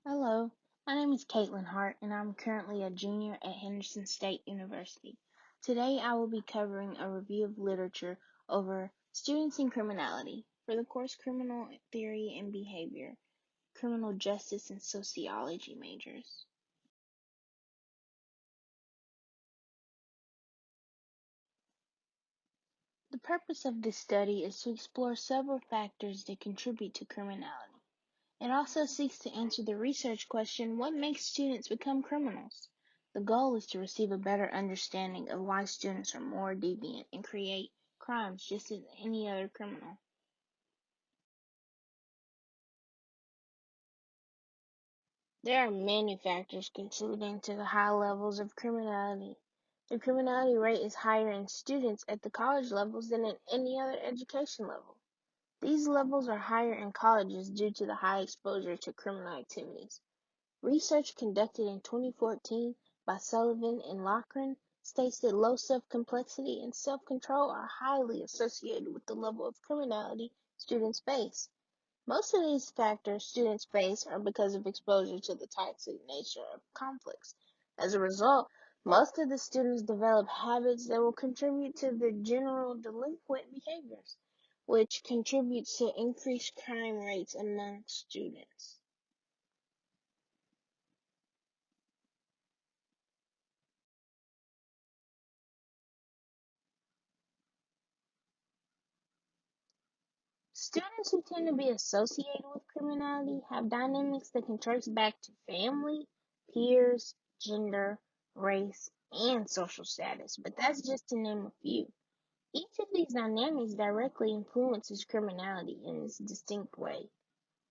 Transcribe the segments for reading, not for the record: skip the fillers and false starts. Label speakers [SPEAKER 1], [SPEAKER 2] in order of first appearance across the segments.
[SPEAKER 1] Hello, my name is Caitlin Hart, and I'm currently a junior at Henderson State University. Today I will be covering a review of literature over students in criminality for the course Criminal Theory and Behavior, Criminal Justice and Sociology Majors. The purpose of this study is to explore several factors that contribute to criminality. It also seeks to answer the research question, what makes students become criminals? The goal is to receive a better understanding of why students are more deviant and create crimes just as any other criminal. There are many factors contributing to the high levels of criminality. The criminality rate is higher in students at the college levels than at any other education level. These levels are higher in colleges due to the high exposure to criminal activities. Research conducted in 2014 by Sullivan and Loughran states that low self-complexity and self-control are highly associated with the level of criminality students face. Most of these factors students face are because of exposure to the toxic nature of conflicts. As a result, most of the students develop habits that will contribute to the general delinquent behaviors, which contributes to increased crime rates among students. Students who tend to be associated with criminality have dynamics that can trace back to family, peers, gender, race, and social status, but that's just to name a few. Each of these dynamics directly influences criminality in its distinct way.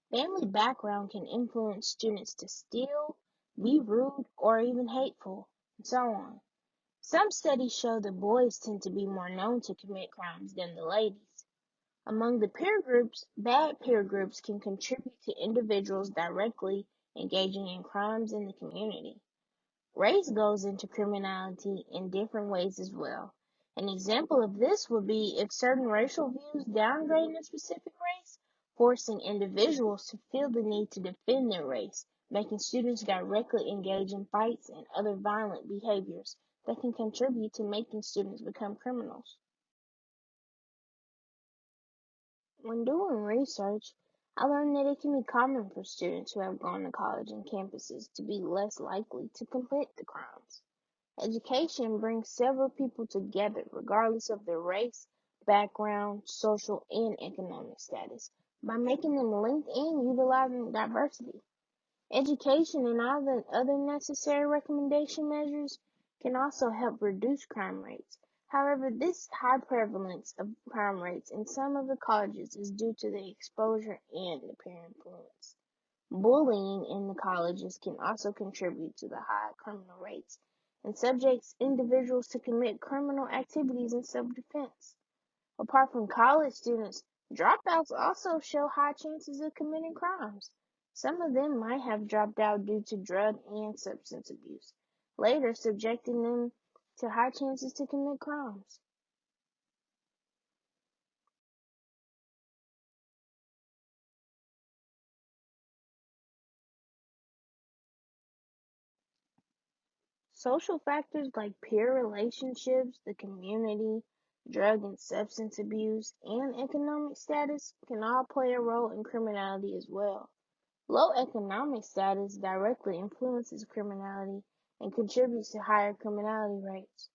[SPEAKER 1] Family background can influence students to steal, be rude, or even hateful, and so on. Some studies show that boys tend to be more known to commit crimes than the ladies. Among the peer groups, bad peer groups can contribute to individuals directly engaging in crimes in the community. Race goes into criminality in different ways as well. An example of this would be if certain racial views downgrade a specific race, forcing individuals to feel the need to defend their race, making students directly engage in fights and other violent behaviors that can contribute to making students become criminals. When doing research, I learned that it can be common for students who have gone to college and campuses to be less likely to commit the crimes. Education brings several people together regardless of their race, background, social, and economic status by making them linked and utilizing diversity. Education and all the other necessary recommendation measures can also help reduce crime rates. However, this high prevalence of crime rates in some of the colleges is due to the exposure and the peer influence. Bullying in the colleges can also contribute to the high criminal rates and subjects individuals to commit criminal activities in self-defense. Apart from college students, dropouts also show high chances of committing crimes. Some of them might have dropped out due to drug and substance abuse, later subjecting them to high chances to commit crimes. Social factors like peer relationships, the community, drug and substance abuse, and economic status can all play a role in criminality as well. Low economic status directly influences criminality and contributes to higher criminality rates.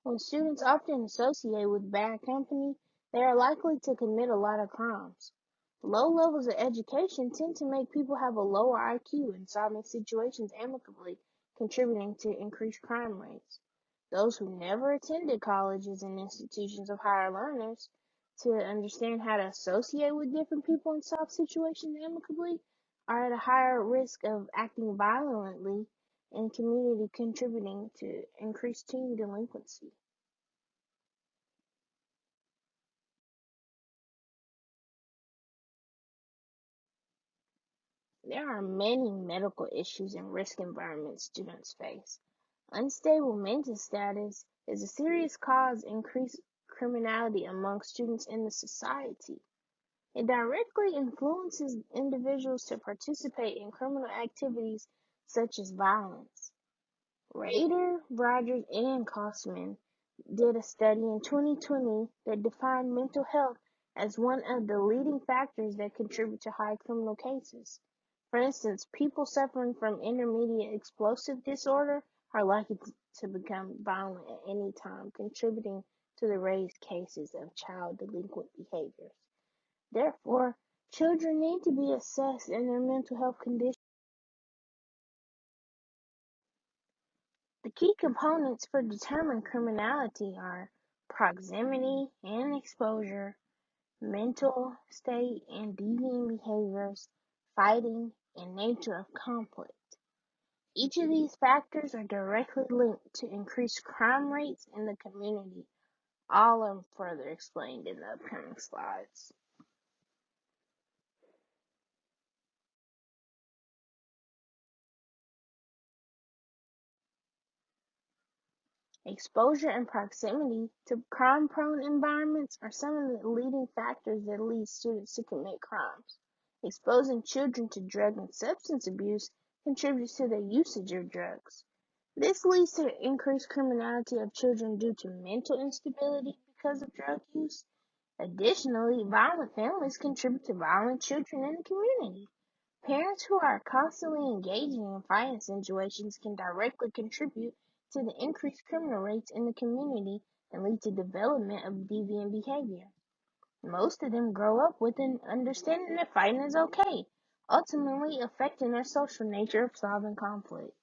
[SPEAKER 1] When students often associate with bad company, they are likely to commit a lot of crimes. Low levels of education tend to make people have a lower IQ in solving situations amicably, contributing to increased crime rates. Those who never attended colleges and institutions of higher learners to understand how to associate with different people and solve situations amicably are at a higher risk of acting violently in community, contributing to increased teen delinquency. There are many medical issues and risk environments students face. Unstable mental status is a serious cause of increased criminality among students in the society. It directly influences individuals to participate in criminal activities such as violence. Rader, Rogers, and Kosman did a study in 2020 that defined mental health as one of the leading factors that contribute to high criminal cases. For instance, people suffering from intermediate explosive disorder are likely to become violent at any time, contributing to the raised cases of child delinquent behaviors. Therefore, children need to be assessed in their mental health condition. The key components for determining criminality are proximity and exposure, mental state and deviant behaviors, fighting, and nature of conflict. Each of these factors are directly linked to increased crime rates in the community. All are further explained in the upcoming slides. Exposure and proximity to crime-prone environments are some of the leading factors that lead students to commit crimes. Exposing children to drug and substance abuse contributes to their usage of drugs. This leads to the increased criminality of children due to mental instability because of drug use. Additionally, violent families contribute to violent children in the community. Parents who are constantly engaging in fighting situations can directly contribute to the increased criminal rates in the community and lead to development of deviant behavior. Most of them grow up with an understanding that fighting is okay, ultimately affecting their social nature of solving conflict.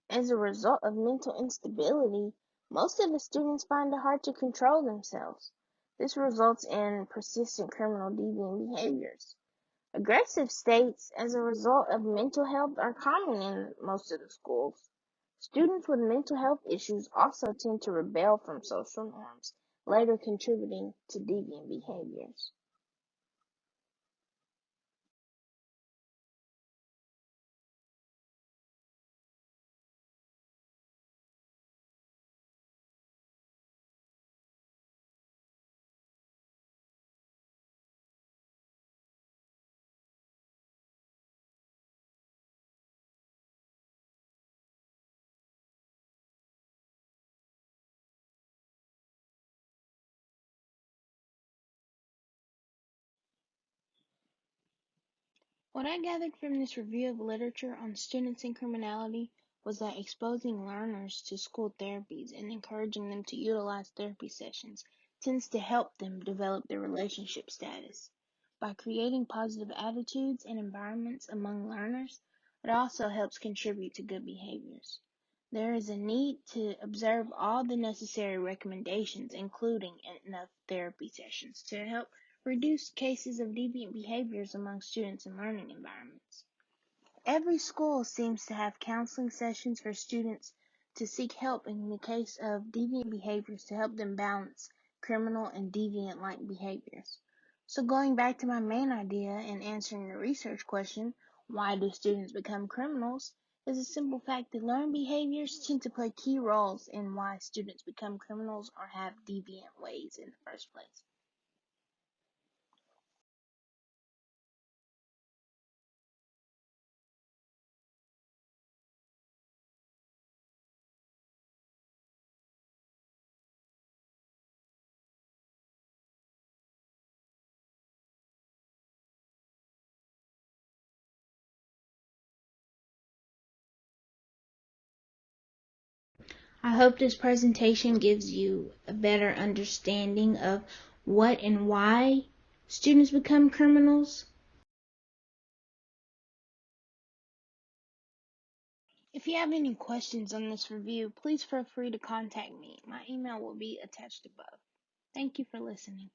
[SPEAKER 1] As a result of mental instability, most of the students find it hard to control themselves. This results in persistent criminal deviant behaviors. Aggressive states as a result of mental health are common in most of the schools. Students with mental health issues also tend to rebel from social norms, later contributing to deviant behaviors. What I gathered from this review of literature on students and criminality was that exposing learners to school therapies and encouraging them to utilize therapy sessions tends to help them develop their relationship status. By creating positive attitudes and environments among learners, it also helps contribute to good behaviors. There is a need to observe all the necessary recommendations, including enough therapy sessions, to help reduce cases of deviant behaviors among students in learning environments. Every school seems to have counseling sessions for students to seek help in the case of deviant behaviors to help them balance criminal and deviant-like behaviors. So going back to my main idea and answering the research question, why do students become criminals, is a simple fact that learned behaviors tend to play key roles in why students become criminals or have deviant ways in the first place. I hope this presentation gives you a better understanding of what and why students become criminals. If you have any questions on this review, please feel free to contact me. My email will be attached above. Thank you for listening.